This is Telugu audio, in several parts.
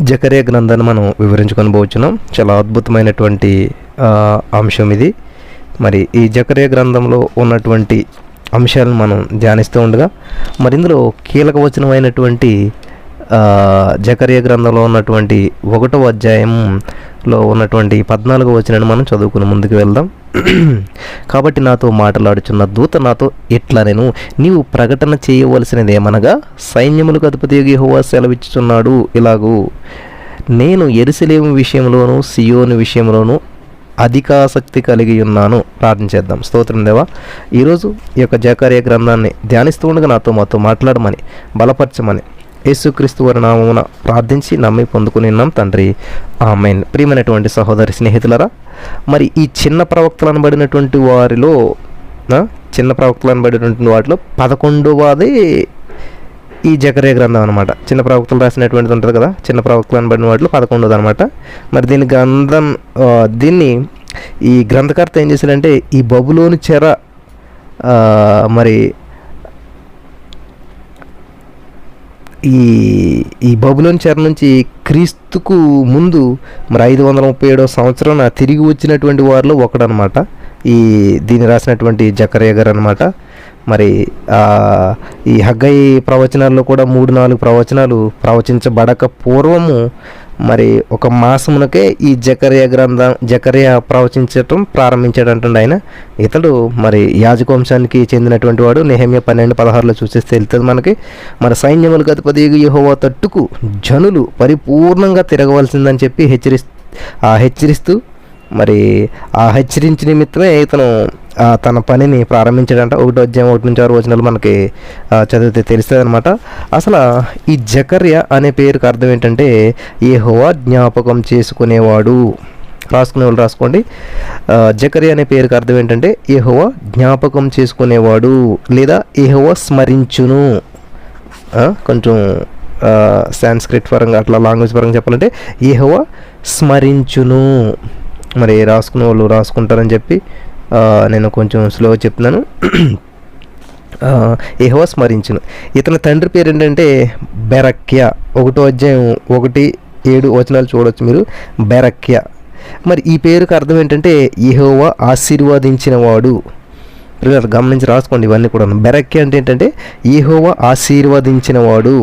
జకర్యా గ్రంథాన్ని మనం వివరించుకొని పోవచ్చున్నాం. చాలా అద్భుతమైనటువంటి అంశం ఇది. మరి ఈ జకర్యా గ్రంథంలో ఉన్నటువంటి అంశాలను మనం ధ్యానిస్తూ ఉండగా మరి ఇందులో కీలక వచనమైనటువంటి జకర్యా గ్రంథంలో ఉన్నటువంటి 1వ అధ్యాయంలో ఉన్నటువంటి 14వ వచనాన్ని మనం చదువుకుని ముందుకు వెళ్దాం. కాబట్టి నాతో మాట్లాడుచున్న దూత నాతో ఇట్లా నీవు ప్రకటన చేయవలసినది ఏమనగా, సైన్యములకు అధిపతియగు యెహోవా సెలవిచ్చుచున్నాడు ఇలాగూ, నేను యెరూషలేము విషయంలోను సియోను విషయంలోను అధికాసక్తి కలిగి ఉన్నాను. ప్రార్థన చేద్దాం. స్తోత్రం దేవా, ఈరోజు ఈ యొక్క జకర్యా గ్రంథాన్ని ధ్యానిస్తూ ఉండగా మాతో మాట్లాడమని, బలపరచమని యేసుక్రీస్తు వారి నామమున ప్రార్థించి నమ్మి పొందుకుని ఉన్నాం తండ్రి, ఆమేన్. ప్రియమైనటువంటి సహోదరి స్నేహితులరా, మరి ఈ చిన్న ప్రవక్తలను బడినటువంటి వాటిలో 11వది ఈ జకర్యా గ్రంథం అనమాట. చిన్న ప్రవక్తలు రాసినటువంటిది ఉంటుంది కదా, చిన్న ప్రవక్తలను బడిన వాటిలో 11వది అనమాట. మరి దీన్ని ఈ గ్రంథకర్త ఏం చేశాడంటే, ఈ బబులోను చెర మరి ఈ బబులోను చెర నుంచి క్రీస్తుకు ముందు మరి 537వ సంవత్సరం తిరిగి వచ్చినటువంటి వారిలో ఒకడనమాట దీన్ని రాసినటువంటి జకర్యా గారు అనమాట. మరి ఈ హగ్గై ప్రవచనాల్లో కూడా 3-4 ప్రవచనాలు ప్రవచించబడక పూర్వము మరి ఒక మాసమునకే ఈ జకర్యా ప్రవచించటం ప్రారంభించాడంటండి ఆయన. ఇతడు మరి యాజకవంశానికి చెందినటువంటి వాడు. నెహెమ్యా 12:16 చూసేస్తే వెళ్తుంది మనకి. మరి సైన్యములకు అధిపతియగు యెహోవా తట్టుకు జనులు పరిపూర్ణంగా తిరగవలసిందని చెప్పి హెచ్చరిస్తూ మరి ఆ హెచ్చరించి నిమిత్తమే ఇతను తన పనిని ప్రారంభించాడంట. 1వ అధ్యాయం 1-6 వచనాలు మనకి చదివితే తెలుస్తుంది అనమాట. అసలు ఈ జకర్యా అనే పేరుకి అర్థం ఏంటంటే, యెహోవా జ్ఞాపకం చేసుకునేవాడు. రాసుకునే వాళ్ళు రాసుకోండి. జకర్యా అనే పేరుకి అర్థం ఏంటంటే, యెహోవా జ్ఞాపకం చేసుకునేవాడు లేదా యెహోవా స్మరించును. కొంచెం సాంస్క్రిట్ పరంగా అట్లా లాంగ్వేజ్ పరంగా చెప్పాలంటే యెహోవా స్మరించును. మరి రాసుకునే వాళ్ళు రాసుకుంటారని చెప్పి నేను కొంచెం స్లో చెప్తున్నాను. యెహోవా స్మరించును. ఇతని తండ్రి పేరు ఏంటంటే బెరక్యా. 1వ అధ్యాయం 1-7 వచనాలు చూడవచ్చు మీరు, బెరక్యా. మరి ఈ పేరుకి అర్థం ఏంటంటే, యెహోవా ఆశీర్వదించినవాడు. గమనించి రాసుకోండి ఇవన్నీ కూడా. బెరక్యా అంటే ఏంటంటే యెహోవా ఆశీర్వదించినవాడు.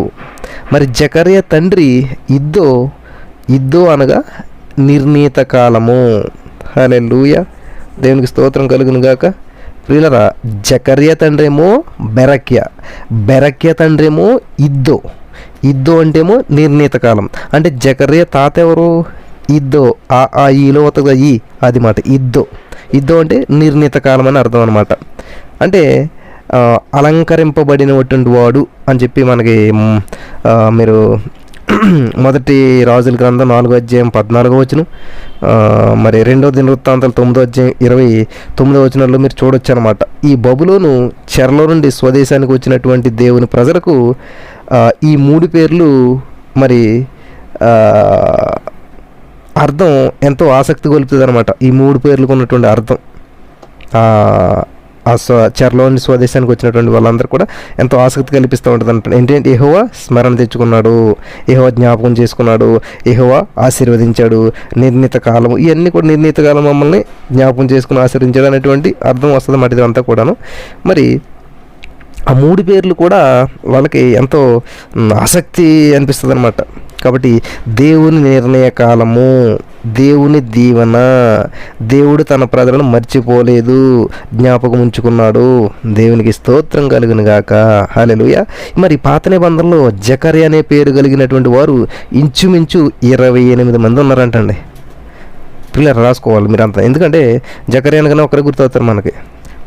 మరి జకర్యా తండ్రి ఇద్దో అనగా నిర్ణీత కాలము. హల్లెలూయా, దేవునికి స్తోత్రం కలుగును గాక. ప్రియులరా, జకర్యా తండ్రేమో బెరక్యా తండ్రేమో ఇద్దో అంటేమో నిర్ణీత కాలం. అంటే జకర్యా తాత ఎవరు? ఇద్దో. ఈలో అవుతుంది ఈ అది మాట. ఇద్దో అంటే నిర్ణీత కాలం అని అర్థం అనమాట. అంటే అలంకరింపబడినటువంటి వాడు అని చెప్పి మనకి మీరు మొదటి రాజుల గ్రంథం 4వ అధ్యాయం 14వ వచనం, మరి 2వ దినవృత్తాంతాలు 9వ అధ్యాయం 29వ వచనంలో మీరు చూడొచ్చు అనమాట. ఈ బబులోను చెరలో నుండి స్వదేశానికి వచ్చినటువంటి దేవుని ప్రజలకు ఈ 3 పేర్లు మరి అర్థం ఎంతో ఆసక్తి గొలుపుతుంది అనమాట. ఈ 3 పేర్లకు ఉన్నటువంటి అర్థం చెరలోని స్వదేశానికి వచ్చినటువంటి వాళ్ళందరూ కూడా ఎంతో ఆసక్తి కల్పిస్తూ ఉంటుంది అంట. ఏంటంటే యెహోవా స్మరణ తెచ్చుకున్నాడు, యెహోవా జ్ఞాపకం చేసుకున్నాడు, యెహోవా ఆశీర్వదించాడు, నిర్ణీత కాలం. ఇవన్నీ కూడా నిర్ణీత కాలం మమ్మల్ని జ్ఞాపకం చేసుకుని ఆశీర్వదించాడు అనేటువంటి అర్థం వస్తుంది మాట ఇదంతా కూడాను. మరి ఆ 3 పేర్లు కూడా వాళ్ళకి ఎంతో ఆసక్తి అనిపిస్తుంది అనమాట. కాబట్టి దేవుని నిర్ణయ కాలము, దేవుని దీవెన, దేవుడు తన ప్రజలను మర్చిపోలేదు, జ్ఞాపకం ఉంచుకున్నాడు. దేవునికి స్తోత్రం కలుగును గాక. హల్లెలూయా. మరి పాత నిబంధనలో జకర్యా అనే పేరు కలిగినటువంటి వారు ఇంచుమించు 28 మంది ఉన్నారంటండి. పిల్లలు రాసుకోవాలి మీరంతా, ఎందుకంటే జకర్యా అనగానే ఒకరే గుర్తవుతారు మనకి.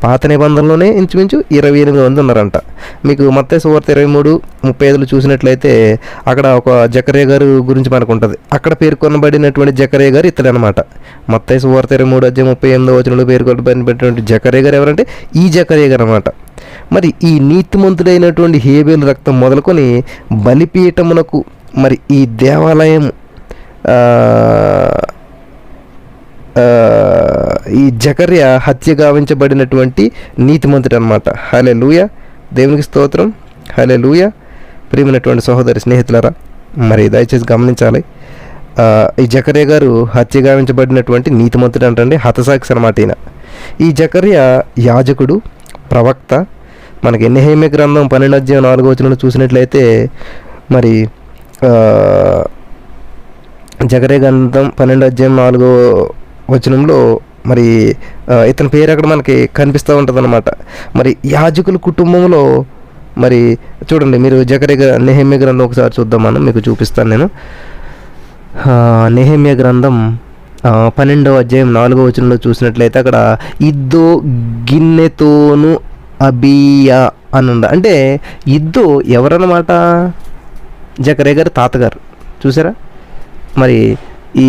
పాత నిబంధనలోనే ఇంచుమించు 28 మంది ఉన్నారంట. మీకు మత్తయి సువార్త 23:35 చూసినట్లయితే అక్కడ ఒక జకర్యా గారు గురించి మనకు ఉంటుంది. అక్కడ పేర్కొనబడినటువంటి జకర్యా గారు ఇతడు అనమాట. మత్తయి సువార్త 23:38 వచనంలో పేర్కొనబడినటువంటి జకర్యా గారు ఎవరంటే ఈ జకర్యా గారు అనమాట. మరి ఈ నీతిమంతుడైనటువంటి హేబేలు రక్తం మొదలుకొని బలిపీఠమునకు మరి ఈ దేవాలయం ఈ జకర్యా హత్య గావించబడినటువంటి నీతిమంతుడు అనమాట. హల్లెలూయా, దేవునికి స్తోత్రం. హల్లెలూయా. ప్రియమైనటువంటి సహోదరి స్నేహితులారా, మరి దయచేసి గమనించాలి. ఈ జకర్యా గారు హత్య గావించబడినటువంటి నీతిమంతుడు అంటండి, హతసాక్షి అనమాట ఈయన. ఈ జకర్యా యాజకుడు, ప్రవక్త. మనకి నెహెమ్యా గ్రంథం 12:4 చూసినట్లయితే మరి జకర్యా గ్రంథం 12:4 మరి ఇతని పేరు అక్కడ మనకి కనిపిస్తూ ఉంటుంది అనమాట. మరి యాజకుల కుటుంబంలో మరి చూడండి, మీరు నెహెమ్యా గ్రంథం ఒకసారి చూద్దాం, మనం మీకు చూపిస్తాను నేను. నెహెమ్యా గ్రంథం 12:4 చూసినట్లయితే అక్కడ ఇద్దో గిన్నెతోను అబియా అని అంటే ఇద్దో ఎవరన్నమాట? జకర్యా గారి తాతగారు. చూసారా? మరి ఈ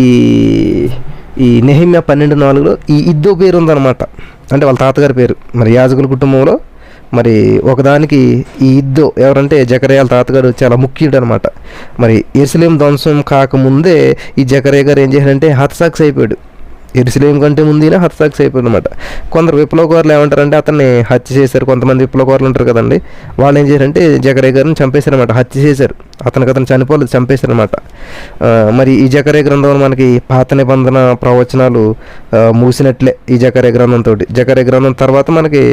నెహెమ్యా 12:4 ఈ ఇద్దో పేరు ఉందన్నమాట, అంటే వాళ్ళ తాతగారి పేరు. మరి యాజకుల కుటుంబంలో మరి ఒకదానికి ఈ ఇద్దో ఎవరంటే జకర్యాల తాతగారు చాలా ముఖ్యుడు అనమాట. మరి యెరూషలేము ధ్వంసం కాకముందే ఈ జకర్యా గారు ఏం చేశాడంటే హతసాక్షి అయిపోయాడు. యెరూషలేము కంటే ముందునే హతసాక్షి అయిపోయాడు అనమాట. కొందరు విప్లవకారులు ఏమంటారంటే అతన్ని హత్య చేశారు. కొంతమంది విప్లవకారులు ఉంటారు కదండి, వాళ్ళు ఏం చేశారంటే జకర్యా గారిని చంపేశారనమాట, హత్య చేశారు. అతను చనిపోలేదు, చంపేశారనమాట. మరి ఈ జకర్యా గ్రంథంలో మనకి పాత నిబంధన ప్రవచనాలు మూసినట్లే ఈ జకర్యా గ్రంథంతో. జకర్యా గ్రంథం తర్వాత మనకి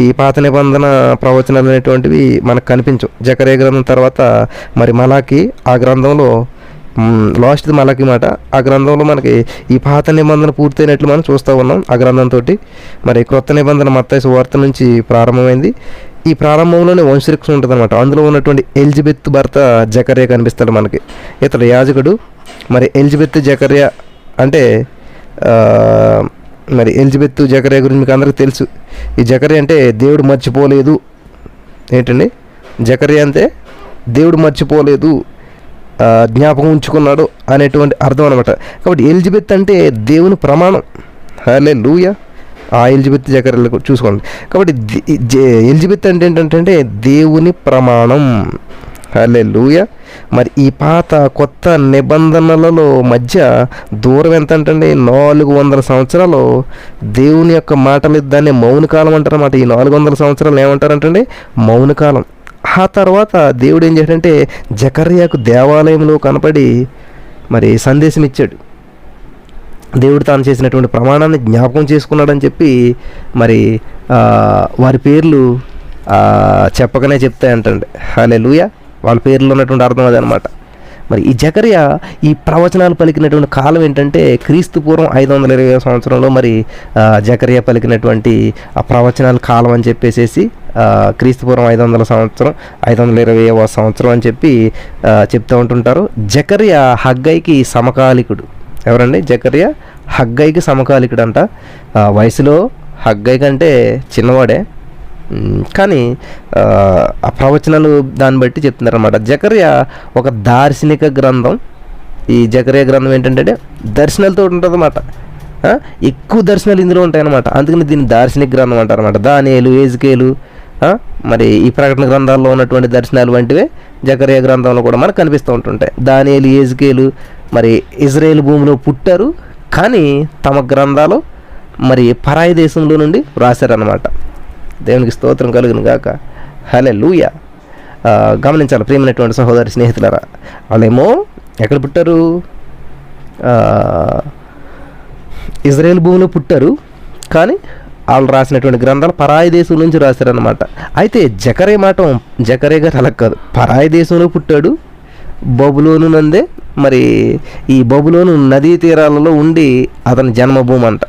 ఈ పాత నిబంధన ప్రవచనాలు అనేటువంటివి మనకు కనిపించవు. జకర్యా గ్రంథం తర్వాత మరి మలాకి, ఆ గ్రంథంలో లాస్ట్ది మలాకి మాట. ఆ గ్రంథంలో మనకి ఈ పాత నిబంధన పూర్తయినట్లు మనం చూస్తూ ఉన్నాం ఆ గ్రంథంతో. మరి క్రొత్త నిబంధన మత్తయి సువార్త నుంచి ప్రారంభమైంది. ఈ ప్రారంభంలోనే వంశవృక్షం ఉంటుంది అనమాట. అందులో ఉన్నటువంటి ఎలిజబెత్ భర్త జకర్యా కనిపిస్తాడు మనకి. ఇతడు యాజకుడు. మరి ఎలిజబెత్ జకర్యా అంటే మరి ఎలిజబెత్ జకర్యా గురించి మీకు అందరికీ తెలుసు. ఈ జకర్యా అంటే దేవుడు మర్చిపోలేదు. ఏంటండి? జకర్యా అంటే దేవుడు మర్చిపోలేదు, జ్ఞాపకం ఉంచుకున్నాడు అనేటువంటి అర్థం అనమాట. కాబట్టి ఎలిజబెత్ అంటే దేవుని ప్రమాణం. హల్లెలూయా. ఆ ఎలిజబెత్ జకర్యాలు చూసుకోండి. కాబట్టి ఎలిజబెత్ అంటే ఏంటంటే దేవుని ప్రమాణం. హల్లెలూయా. మరి ఈ పాత కొత్త నిబంధనలలో మధ్య దూరం ఎంత అంటే 400 సంవత్సరాలు దేవుని యొక్క మాటలు. దాన్ని మౌనకాలం అంటారన్నమాట. ఈ 400 సంవత్సరాలు ఏమంటారంటే మౌనకాలం. ఆ తర్వాత దేవుడు ఏం చేశాడంటే జకర్యాకు దేవాలయంలో కనపడి మరి సందేశం ఇచ్చాడు. దేవుడు తాను చేసినటువంటి ప్రమాణాన్ని జ్ఞాపకం చేసుకున్నాడని చెప్పి మరి వారి పేర్లు చెప్పకనే చెప్తాయంటండి. హల్లెలూయా. వాళ్ళ పేర్లో ఉన్నటువంటి అర్థం అదనమాట. మరి ఈ జకర్యా ఈ ప్రవచనాలు పలికినటువంటి కాలం ఏంటంటే క్రీస్తు పూర్వం 520 సంవత్సరంలో మరి జకర్యా పలికినటువంటి ఆ ప్రవచనాల కాలం అని చెప్పేసి క్రీస్తు పూర్వం 520వ సంవత్సరం అని చెప్పి చెప్తూ ఉంటుంటారు. జకర్యా హగ్గైకి సమకాలికుడు. ఎవరండి? జకర్యా హగ్గైకి సమకాలికుడు అంట. వయసులో హగ్గై కంటే చిన్నవాడే, కానీ ఆ ప్రవచనాలు దాన్ని బట్టి చెప్తున్నారన్నమాట. జకర్యా ఒక దార్శనిక గ్రంథం. ఈ జకర్యా గ్రంథం ఏంటంటే దర్శనాలతో ఉంటుంది అన్నమాట. ఎక్కువ దర్శనాలు ఇందులో ఉంటాయన్నమాట. అందుకని దీన్ని దార్శనిక గ్రంథం అంటారన్నమాట. దానియేలు, ఎజ్కేలు, మరి ఈ ప్రకటన గ్రంథాల్లో ఉన్నటువంటి దర్శనాలు వంటివే జకర్యా గ్రంథంలో కూడా మనకు కనిపిస్తూ ఉంటుంటాయి. దానియేలు, ఎజ్కేలు మరి ఇజ్రాయేల్ భూమిలో పుట్టారు, కానీ తమ గ్రంథాలు మరి పరాయి దేశంలో నుండి రాశారన్నమాట. దేవునికి స్తోత్రం కలుగును గాక. హల్లెలూయా. గమనించాలి ప్రియమైనటువంటి సహోదరి స్నేహితులారా, వాళ్ళేమో ఎక్కడ పుట్టారు? ఇజ్రాయేల్ భూమిలో పుట్టారు, కానీ వాళ్ళు రాసినటువంటి గ్రంథాలు పరాయి దేశం నుంచి రాశారన్నమాట. అయితే జకర్యా గారు అలా కాదు, పరాయి దేశంలో పుట్టాడు, బబులోను నందే మరి ఈ బబులోను నదీ తీరాలలో ఉండి అతని జన్మభూమి అంట.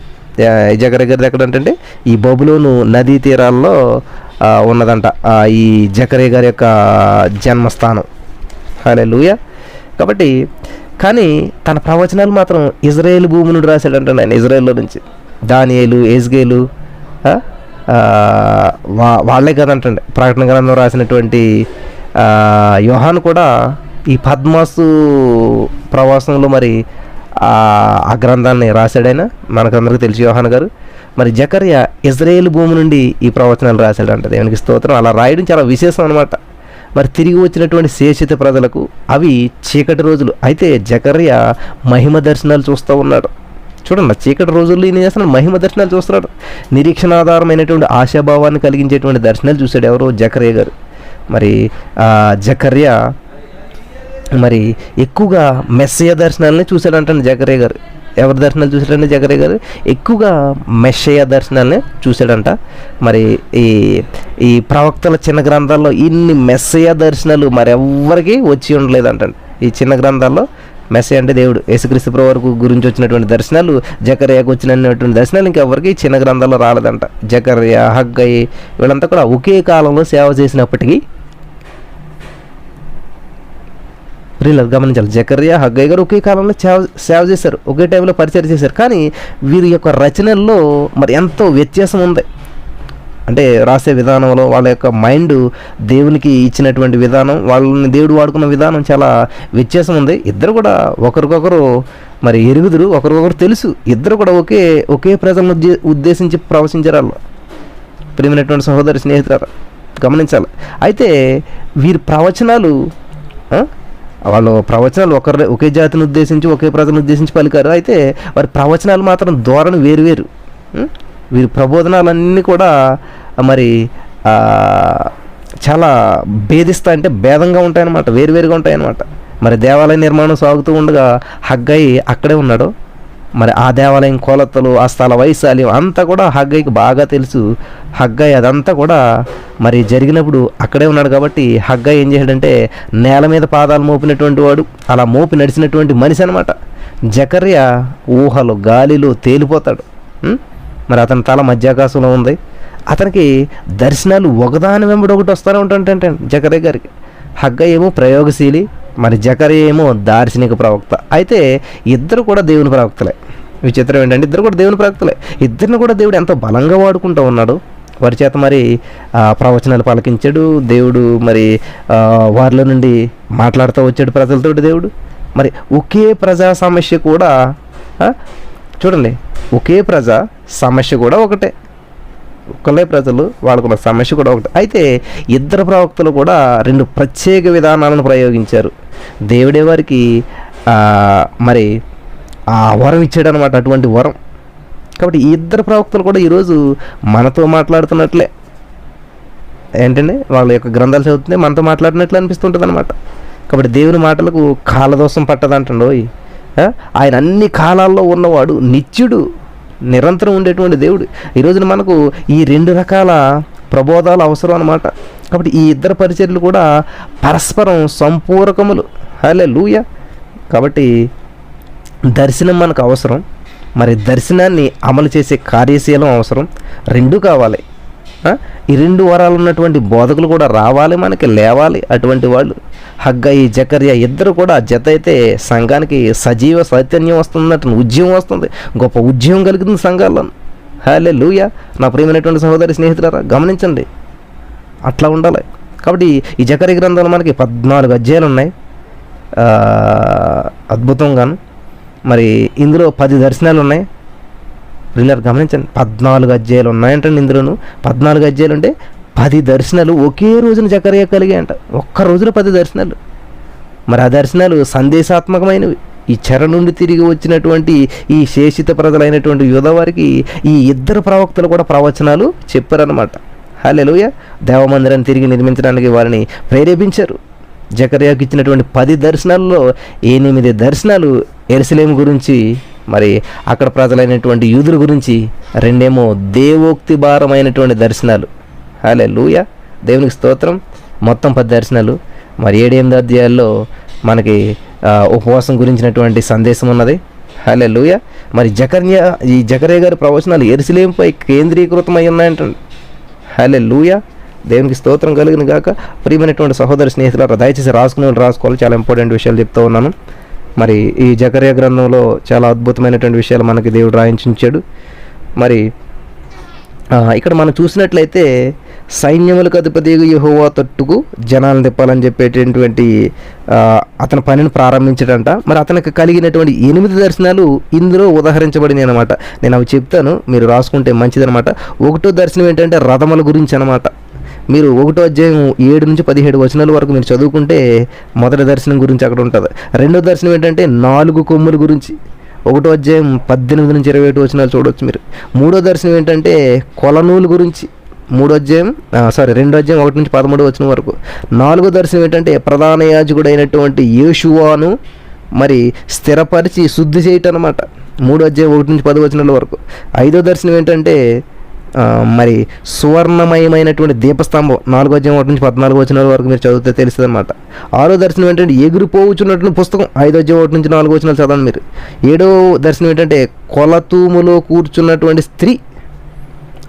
జకర్యా గారిది ఎక్కడంటే ఈ బబులోను నదీ తీరాల్లో ఉన్నదంట ఈ జకర్యా గారి యొక్క జన్మస్థానం. హల్లెలూయా. కాబట్టి కానీ తన ప్రవచనాలు మాత్రం ఇజ్రాయేల్ భూమి నుండి రాశాడంట ఆయన, ఇజ్రాయేల్లో నుంచి. దానియేలు, ఎజ్కేలు వాళ్ళే కదంటండి. ప్రకటన గ్రంథం రాసినటువంటి యోహాను కూడా ఈ పద్మాసు ప్రవాసంలో మరి ఆ గ్రంథాన్ని రాశాడైనా, మనకందరికీ తెలిసి యోహాను గారు. మరి జకర్యా ఇజ్రాయేల్ భూమి నుండి ఈ ప్రవచనాలు రాశాడంట. దేవునికి స్తోత్రం. అలా రాయడం చాలా విశేషం అనమాట. మరి తిరిగి వచ్చినటువంటి శేషిత ప్రజలకు అవి చీకటి రోజులు. అయితే జకర్యా మహిమ దర్శనాలు చూస్తూ ఉన్నాడు. చూడండి, చీకటి రోజుల్లో ఈయన చేస్తున్నాడు, మహిమ దర్శనాలు చూస్తున్నాడు. నిరీక్షణాధారమైనటువంటి ఆశాభావాన్ని కలిగించేటువంటి దర్శనాలు చూశాడు ఎవరు? జకర్యా గారు. మరి జకర్యా మరి ఎక్కువగా మెస్సయ్య దర్శనాలని చూశాడంట జకర్యా గారు. ఎవరి దర్శనాలు చూశాడంటే జకర్యా గారు ఎక్కువగా మెస్సయ్య దర్శనాలని చూశాడంట. మరి ఈ ఈ ప్రవక్తల చిన్న గ్రంథాల్లో ఇన్ని మెస్సయ్య దర్శనాలు మరి ఎవ్వరికి వచ్చి ఉండలేదంట. ఈ చిన్న గ్రంథాల్లో మెస్సయ్య అంటే దేవుడు, యేసుక్రీస్తు ప్రభు వరకు గురించి వచ్చినటువంటి దర్శనాలు, జకర్యాకు వచ్చినటువంటి దర్శనాలు ఇంకెవరికి చిన్న గ్రంథాల్లో రాలేదంట. జకర్యా, హగ్గై వీళ్ళంతా కూడా ఒకే కాలంలో సేవ చేసినప్పటికీ వీళ్ళు గమనించాలి. జకర్యా, హగ్గై గారు ఒకే కాలంలో సేవ చేశారు, ఒకే టైంలో పరిచయం చేశారు. కానీ వీరి యొక్క రచనల్లో మరి ఎంతో వ్యత్యాసం ఉంది. అంటే రాసే విధానంలో వాళ్ళ యొక్క మైండ్ దేవునికి ఇచ్చినటువంటి విధానం, వాళ్ళని దేవుడు వాడుకున్న విధానం చాలా వ్యత్యాసం ఉంది. ఇద్దరు కూడా ఒకరికొకరు మరి ఎరుగుదురు, ఒకరికొకరు తెలుసు. ఇద్దరు కూడా ఒకే ప్రజలను ఉద్దేశించి ప్రవచించారు. వాళ్ళు ప్రియమైనటువంటి సహోదరి స్నేహితులు గమనించాలి. అయితే వీరి ప్రవచనాలు వాళ్ళు ప్రవచనాలు ఒకే జాతిని ఉద్దేశించి ఒకే ప్రజలను ఉద్దేశించి పలికారు. అయితే వారి ప్రవచనాలు మాత్రం ధోరణి వేరువేరు. వీరి ప్రబోధనాలన్నీ కూడా మరి చాలా అంటే భేదంగా ఉంటాయన్నమాట, వేరువేరుగా ఉంటాయన్నమాట. మరి దేవాలయ నిర్మాణం సాగుతూ ఉండగా హగ్గై అక్కడే ఉన్నాడు. మరి ఆ దేవాలయం కొలతలు, ఆ స్థల వైశాల్యం అంతా కూడా హగ్గైకి బాగా తెలుసు. హగ్గై అదంతా కూడా మరి జరిగినప్పుడు అక్కడే ఉన్నాడు. కాబట్టి హగ్గై ఏం చేశాడంటే నేల మీద పాదాలు మోపినటువంటి వాడు, అలా మోపి నడిచినటువంటి మనిషి అనమాట. జకర్యా ఊహలు గాలిలో తేలిపోతాడు. మరి అతని తల మధ్యాకాశంలో ఉంది. అతనికి దర్శనాలు ఒకదాని వెంబడి ఒకటి వస్తూనే ఉంటాయంటే జకర్యా గారికి. హగ్గై ఏమో ప్రయోగశీలి, మరి జకర్యా ఏమో దార్శనిక ప్రవక్త. అయితే ఇద్దరు కూడా దేవుని ప్రవక్తలే. విచిత్రం ఏంటంటే ఇద్దరు కూడా దేవుని ప్రవక్తలే. ఇద్దరిని కూడా దేవుడు ఎంతో బలంగా వాడుకుంటూ ఉన్నాడు. వారి చేత మరి ప్రవచనాలు పలికించాడు దేవుడు. మరి వారిలో నుండి మాట్లాడుతూ వచ్చాడు ప్రజలతోటి దేవుడు. మరి ఒకే ప్రజా సమస్య కూడా చూడండి, ఒకే ప్రజా సమస్య కూడా ఒకటే, ఒక్కలే ప్రజలు వాళ్ళకున్న సమస్య కూడా ఒకటి. అయితే ఇద్దరు ప్రవక్తలు కూడా రెండు ప్రత్యేక విధానాలను ప్రయోగించారు. దేవుడే వారికి మరి ఆ వరం ఇచ్చాడు అనమాట, అటువంటి వరం. కాబట్టి ఈ ఇద్దరు ప్రవక్తలు కూడా ఈరోజు మనతో మాట్లాడుతున్నట్లే. ఏంటంటే వాళ్ళ యొక్క గ్రంథాలు చదువుతుంటే మనతో మాట్లాడినట్లు అనిపిస్తుంటుంది అనమాట. కాబట్టి దేవుని మాటలకు కాలదోషం పట్టదంటండో. ఆయన అన్ని కాలాల్లో ఉన్నవాడు, నిత్యుడు, నిరంతరం ఉండేటువంటి దేవుడు. ఈరోజున మనకు ఈ రెండు రకాల ప్రబోధాలు అవసరం అన్నమాట. కాబట్టి ఈ ఇద్దరు పరిచర్యలు కూడా పరస్పరం సంపూరకములు. హల్లెలూయా. కాబట్టి దర్శనం మనకు అవసరం, మరి దర్శనాన్ని అమలు చేసే కార్యశీలం అవసరం. రెండూ కావాలి. ఈ రెండు వరాలు ఉన్నటువంటి బోధకులు కూడా రావాలి, మనకి లేవాలి. అటువంటి వాళ్ళు హగ్గై, జకర్యా ఇద్దరు కూడా జత అయితే సంఘానికి సజీవ చైతన్యం వస్తుంది, ఉద్యమం వస్తుంది, గొప్ప ఉద్యమం కలుగుతుంది సంఘాల్లో. హల్లెలూయా. నా ప్రియమైనటువంటి సహోదరి స్నేహితులారా గమనించండి, అట్లా ఉండాలి. కాబట్టి ఈ జకర్యా గ్రంథంలో మనకి 14 అధ్యాయాలు ఉన్నాయి. అద్భుతంగాను. మరి ఇందులో 10 దర్శనాలు ఉన్నాయి. ప్రియులారా గమనించండి, 14 అధ్యాయాలు ఉన్నాయంటండి. ఇందులోను 14 అధ్యాయాలు అంటే 10 దర్శనాలు ఒకే రోజున జకర్యా కలిగాయంట. ఒక్క రోజున 10 దర్శనాలు. మరి ఆ దర్శనాలు సందేశాత్మకమైనవి. ఈ చెర నుండి తిరిగి వచ్చినటువంటి ఈ శేషిత ప్రజలైనటువంటి యూద వారికి ఈ ఇద్దరు ప్రవక్తలు కూడా ప్రవచనాలు చెప్పారనమాట. హల్లెలూయా. దేవమందిరాన్ని తిరిగి నిర్మించడానికి వారిని ప్రేరేపించారు. జకర్యాకు ఇచ్చినటువంటి 10 దర్శనాల్లో 8 దర్శనాలు యెరూషలేము గురించి, మరి అక్కడ ప్రజలైనటువంటి యూదుల గురించి, 2 దేవోక్తి భారమైనటువంటి దర్శనాలు. హల్లెలూయా. దేవునికి స్తోత్రం. మొత్తం 10 దర్శనాలు. మరి 7-8 అధ్యాయాల్లో మనకి ఉపవాసం గురించినటువంటి సందేశం ఉన్నది. హల్లెలూయా. మరి ఈ జకర్యా గారి ప్రవచనాలు యెరూషలేముపై కేంద్రీకృతమై ఉన్నాయంటండి. హల్లెలూయా. దేవునికి స్తోత్రం కలిగిన గాక. ప్రియమైనటువంటి సహోదర స్నేహితులారా దయచేసి రాసుకోవాలి. చాలా ఇంపార్టెంట్ విషయాలు చెప్తూ ఉన్నాను. మరి ఈ జకర్యా గ్రంథంలో చాలా అద్భుతమైనటువంటి విషయాలు మనకి దేవుడు రాయించాడు. మరి ఇక్కడ మనం చూసినట్లయితే సైన్యములకు అధిపతి యెహోవా తట్టుకు జనాలను తిప్పాలని చెప్పేటటువంటి అతని పనిని ప్రారంభించడంట. మరి అతనికి కలిగినటువంటి 8 దర్శనాలు ఇందులో ఉదహరించబడినాయి అనమాట. నేను అవి చెప్తాను, మీరు రాసుకుంటే మంచిదనమాట. 1వ దర్శనం ఏంటంటే రథముల గురించి అనమాట. మీరు 1వ అధ్యాయం 7 నుంచి 17 వచనాల వరకు మీరు చదువుకుంటే మొదటి దర్శనం గురించి అక్కడ ఉంటుంది. 2వ దర్శనం ఏంటంటే 4 కొమ్ముల గురించి. 1వ అధ్యాయం 18 నుంచి 21 వచనాలు చూడవచ్చు మీరు. 3వ దర్శనం ఏంటంటే కొలనూలు గురించి. రెండో అధ్యాయం 1 నుంచి 13 వచనం వరకు. 4వ దర్శనం ఏంటంటే ప్రధాన యాజకుడు అయినటువంటి యేషువాను మరి స్థిరపరిచి శుద్ధి చేయటం అనమాట. 3వ అధ్యాయం 1 నుంచి 10 వచనాల వరకు. 5వ దర్శనం ఏంటంటే మరి సువర్ణమయమైనటువంటి దీపస్తంభం. 4వ అధ్యాయం 1 నుంచి 14 వచనాల వరకు మీరు చదివితే తెలుస్తుంది అనమాట. 6వ దర్శనం ఏంటంటే ఎగిరిపోవచ్చున్నటువంటి పుస్తకం. 5వ అధ్యాయం 1 నుంచి 4 వచనాలు చదవండి మీరు. 7వ దర్శనం ఏంటంటే కొలతూములో కూర్చున్నటువంటి స్త్రీ.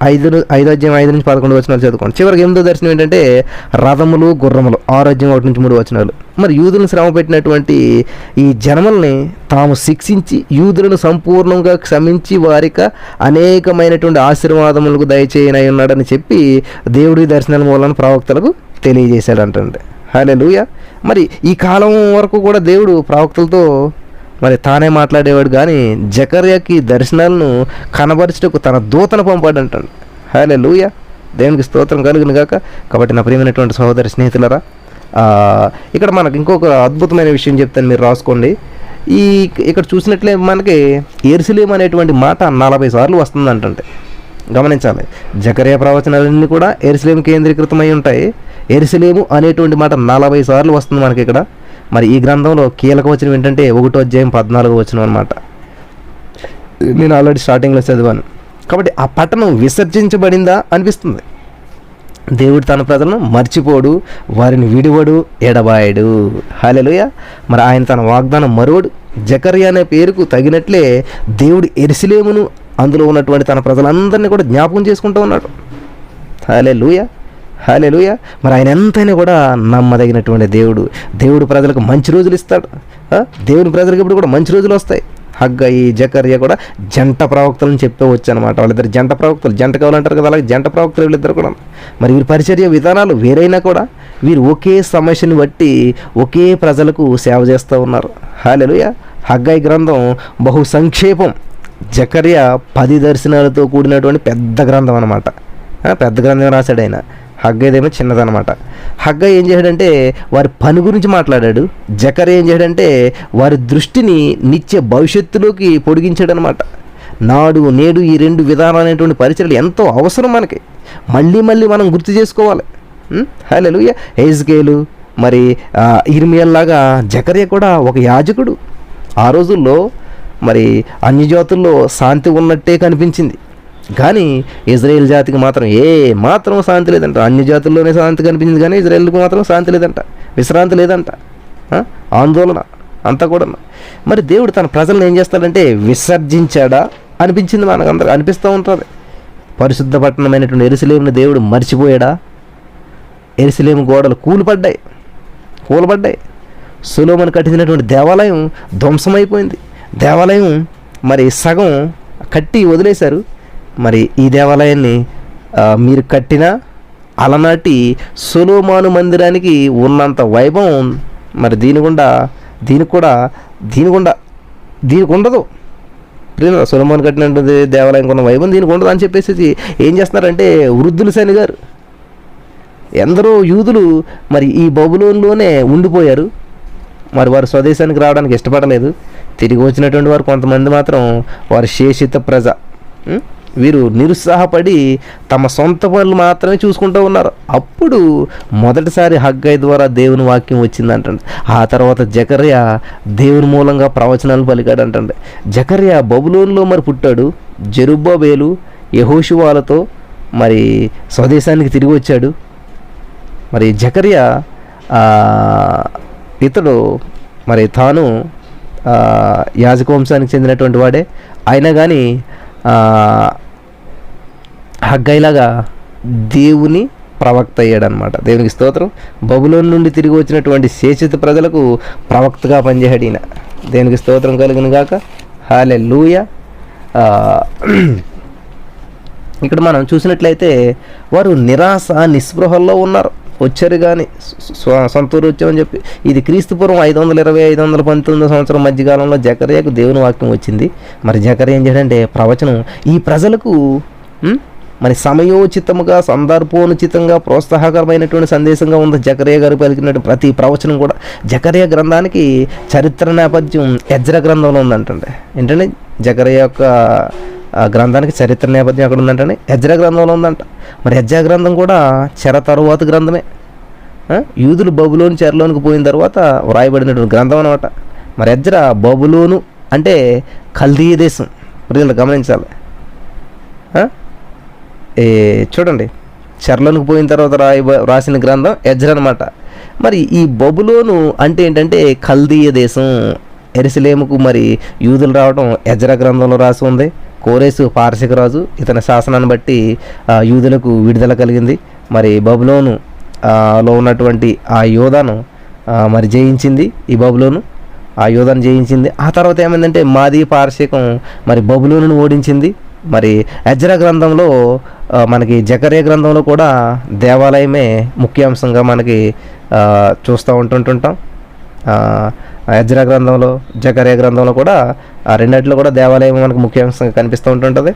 5వ అధ్యాయం 5 నుంచి 11 వచనాలు చదువుకోండి. చివరికి 8వ దర్శనం ఏంటంటే రథములు గుర్రములు. 6వ అధ్యాయం 1 నుంచి 3 వచనాలు. మరి యూదులను శ్రమ పెట్టినటువంటి ఈ జనముల్ని తాము శిక్షించి యూదులను సంపూర్ణంగా క్షమించి వారికి అనేకమైనటువంటి ఆశీర్వాదములకు దయచేయనై ఉన్నాడని చెప్పి దేవుడి దర్శనాల మూలన ప్రవక్తలకు తెలియజేశాడంటండి. హల్లెలూయా. మరి ఈ కాలం వరకు కూడా దేవుడు ప్రవక్తలతో మరి తానే మాట్లాడేవాడు, కానీ జకర్యాకి దర్శనాలను కనబరచుటకు తన దూతను పంపాడంటాడు. హల్లెలూయా. దేవునికి స్తోత్రం కలుగును గాక. కాబట్టి నా ప్రియమైనటువంటి సహోదరి స్నేహితులరా, ఇక్కడ మనకు ఇంకొక అద్భుతమైన విషయం చెప్తాను, మీరు రాసుకోండి. ఇక్కడ చూసినట్లే మనకి యెరూషలేము అనేటువంటి మాట 40 సార్లు వస్తుందంటే గమనించాలి. జకర్యా ప్రవచనాలన్నీ కూడా యెరూషలేము కేంద్రీకృతమై ఉంటాయి. యెరూషలేము అనేటువంటి మాట 40 సార్లు వస్తుంది మనకి ఇక్కడ. మరి ఈ గ్రంథంలో కీలక వచనం ఏంటంటే 1వ అధ్యాయం 14వ వచనం అనమాట. నేను ఆల్రెడీ స్టార్టింగ్లో చదివాను. కాబట్టి ఆ పట్టణం విసర్జించబడిందా అనిపిస్తుంది. దేవుడు తన ప్రజలను మర్చిపోడు, వారిని విడివడు, ఎడబాయడు. హల్లెలూయా. మరి ఆయన తన వాగ్దానం మరువడు. జకర్యా అనే పేరుకు తగినట్లే దేవుడు యెరూషలేమును అందులో ఉన్నటువంటి తన ప్రజలందరినీ కూడా జ్ఞాపకం చేసుకుంటూ ఉన్నాడు. హల్లెలూయా. హల్లెలూయా. మరి ఆయన ఎంతైనా కూడా నమ్మదగినటువంటి దేవుడు ప్రజలకు మంచి రోజులు ఇస్తాడు. దేవుని ప్రజలకు ఇప్పుడు కూడా మంచి రోజులు వస్తాయి. హగ్గయి జకర్యా కూడా జంట ప్రవక్తలను చెప్పవచ్చు అనమాట. వాళ్ళిద్దరు జంట ప్రవక్తలు, జంట కావాలంటారు కదా, అలాగే జంట ప్రవక్తలు వీళ్ళిద్దరు కూడా. మరి వీరి పరిచర్య విధానాలు వేరైనా కూడా వీరు ఒకే సమస్యను బట్టి ఒకే ప్రజలకు సేవ చేస్తూ ఉన్నారు. హల్లెలూయా. హగ్గయి గ్రంథం బహు సంక్షేపం. జకర్యా 10 దర్శనాలతో కూడినటువంటి పెద్ద గ్రంథం అనమాట. పెద్ద గ్రంథం రాశాడు ఆయన. హగ్గైదేమో చిన్నదనమాట. హగ్గై ఏం చేశాడంటే వారి పని గురించి మాట్లాడాడు. జకర్యా ఏం చేశాడంటే వారి దృష్టిని నిత్య భవిష్యత్తులోకి పొడిగించాడనమాట. నాడు నేడు ఈ 2 విధానాలైనటువంటి పరిచర్యలు ఎంతో అవసరం మనకి. మళ్ళీ మనం గుర్తు చేసుకోవాలి. హల్లెలూయా. హెజ్కేలు మరి ఇర్మియాలాగా జకర్యా కూడా ఒక యాజకుడు. ఆ రోజుల్లో మరి అన్ని జాతుల్లో శాంతి ఉన్నట్టే కనిపించింది, కానీ ఇజ్రాయేల్ జాతికి మాత్రం మాత్రం శాంతి లేదంట. అన్ని జాతుల్లోనే శాంతి కనిపించింది, కానీ ఇజ్రాయేల్కి మాత్రం శాంతి లేదంట, విశ్రాంతి లేదంట, ఆందోళన అంతా కూడా. మరి దేవుడు తన ప్రజలను ఏం చేస్తాడంటే విసర్జించాడా అనిపించింది, మనకందరూ అనిపిస్తూ ఉంటుంది. పరిశుద్ధ పట్టణమైనటువంటి యెరూషలేమును దేవుడు మర్చిపోయాడా? యెరూషలేము గోడలు కూలబడ్డాయి. సొలొమోను కట్టించినటువంటి దేవాలయం ధ్వంసమైపోయింది. దేవాలయం మరి సగం కట్టి వదిలేశారు. మరి ఈ దేవాలయాన్ని మీరు కట్టిన అలనాటి సొలొమోను మందిరానికి ఉన్నంత వైభవం మరి దీనికి ఉండదు. సొలొమోను కట్టినటువంటి దేవాలయం కొన్న వైభవం దీనికి ఉండదు అని చెప్పేసి ఏం చేస్తున్నారంటే వృద్ధులు శని గారు ఎందరో యూదులు మరి ఈ బబులోన్లోనే ఉండిపోయారు. మరి వారు స్వదేశానికి రావడానికి ఇష్టపడలేదు. తిరిగి వచ్చినటువంటి వారు కొంతమంది మాత్రం వారి శేషిత ప్రజ, వీరు నిరుత్సాహపడి తమ సొంత పనులు మాత్రమే చూసుకుంటూ ఉన్నారు. అప్పుడు మొదటిసారి హగ్గై ద్వారా దేవుని వాక్యం వచ్చిందంటండి. ఆ తర్వాత జకర్యా దేవుని మూలంగా ప్రవచనాలు పలికాడంటండి. జకర్యా బబులోన్లో మరి పుట్టాడు. జెరుబ్బాబేలు యెహోషువాలతో మరి స్వదేశానికి తిరిగి వచ్చాడు. మరి జకర్యా ఇతడు మరి తాను యాజక వంశానికి చెందినటువంటి వాడే అయినా కానీ హగ్గైలాగా దేవుని ప్రవక్త అయ్యాడనమాట. దేవునికి స్తోత్రం. బబులోన్ నుండి తిరిగి వచ్చినటువంటి శేషిత ప్రజలకు ప్రవక్తగా పనిచేశాడు ఈయన. దేవునికి స్తోత్రం కలుగును గాక. హల్లెలూయా. ఇక్కడ మనం చూసినట్లయితే వారు నిరాశ నిస్పృహల్లో ఉన్నారు. వచ్చారు కానీ సొంతూరు వచ్చామని చెప్పి. ఇది క్రీస్తుపూర్వం 520-519 సంవత్సరం మధ్యకాలంలో జకర్యాకు దేవుని వాక్యం వచ్చింది. మరి జకర్యా ఏం చేయడంటే ప్రవచనం ఈ ప్రజలకు మరి సమయోచితముగా సందర్భోనుచితంగా ప్రోత్సాహకరమైనటువంటి సందేశంగా ఉంది. జకర్యా గారు పలికినటువంటి ప్రతి ప్రవచనం కూడా. జకర్యా గ్రంథానికి చరిత్ర నేపథ్యం ఎజ్రా గ్రంథంలో ఉందంటే ఏంటంటే జకర్యా యొక్క ఆ గ్రంథానికి చరిత్ర నేపథ్యం ఎక్కడ ఉందంటే ఎజ్రా గ్రంథంలో ఉందంట. మరి ఎజ్రా గ్రంథం కూడా చెర తరువాత గ్రంథమే. యూదులు బబులోను చెరలోనికి పోయిన తర్వాత వ్రాయబడినటువంటి గ్రంథం అనమాట. మరి ఎజ్రా బబులోను అంటే కల్దీయ దేశం, ప్రజలు గమనించాలి. చూడండి, చెరలోనికి పోయిన తర్వాత రాసిన గ్రంథం ఎజ్రా అనమాట. మరి ఈ బబులోను అంటే ఏంటంటే కల్దీయ దేశం. యెరూషలేముకు మరి యూదులు రావడం ఎజ్రా గ్రంథంలో రాసి ఉంది. కోరేసు పారసిక రాజు, ఇతని శాసనాన్ని బట్టి యూదులకు విడుదల కలిగింది. మరి బబులోను లో ఉన్నటువంటి ఆ యోధాను మరి జయించింది. ఈ బబులోను ఆ యోధాను జయించింది. ఆ తర్వాత ఏమైందంటే మాదీ పారసీకం మరి బబులోనును ఓడించింది. మరి ఎజ్రా గ్రంథంలో మనకి జకర్యా గ్రంథంలో కూడా దేవాలయమే ముఖ్యాంశంగా మనకి చూస్తూ ఉంటుంటాం. ఎజ్రా గ్రంథంలో జకర్యా గ్రంథంలో కూడా ఆ రెండిట్లో కూడా దేవాలయం మనకు ముఖ్యాంశంగా కనిపిస్తూ ఉంటుంటుంది.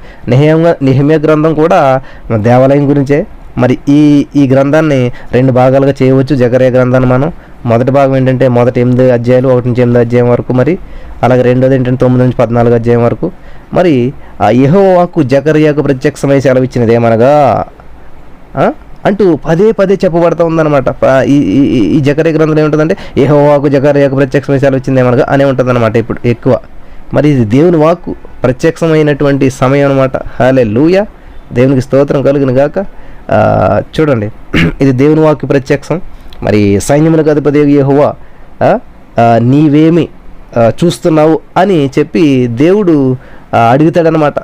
నెహెమ్యా గ్రంథం కూడా దేవాలయం గురించే. మరి ఈ గ్రంథాన్ని 2 భాగాలుగా చేయవచ్చు. జకర్యా గ్రంథాన్ని మనం మొదటి భాగం ఏంటంటే మొదటి 8 అధ్యాయాలు 1 నుంచి 8 అధ్యాయం వరకు, మరి అలాగే రెండోది ఏంటంటే 9 నుంచి 14 అధ్యాయం వరకు. మరి ఆ యెహోవా వాక్కు జకర్యాకు ప్రత్యక్షమై సెలవిచ్చినది ఏమనగా అంటూ పదే పదే చెప్పబడతా ఉందన్నమాట. ఈ జకర్యా గ్రంథం ఏముంటుందంటే యెహోవా వాక్కు జకర్యాకు ప్రత్యక్షమై సెలవిచ్చింది ఏమనగా అనే ఉంటుందన్నమాట ఇప్పుడు ఎక్కువ. మరి ఇది దేవుని వాక్కు ప్రత్యక్షమైనటువంటి సమయం అనమాట. హల్లెలూయా, దేవునికి స్తోత్రం కలుగును గాక. చూడండి, ఇది దేవుని వాక్కు ప్రత్యక్షం. మరి సైన్యములకు అధిపతి యెహోవా నీవేమి చూస్తున్నావు అని చెప్పి దేవుడు అడుగుతాడనమాట.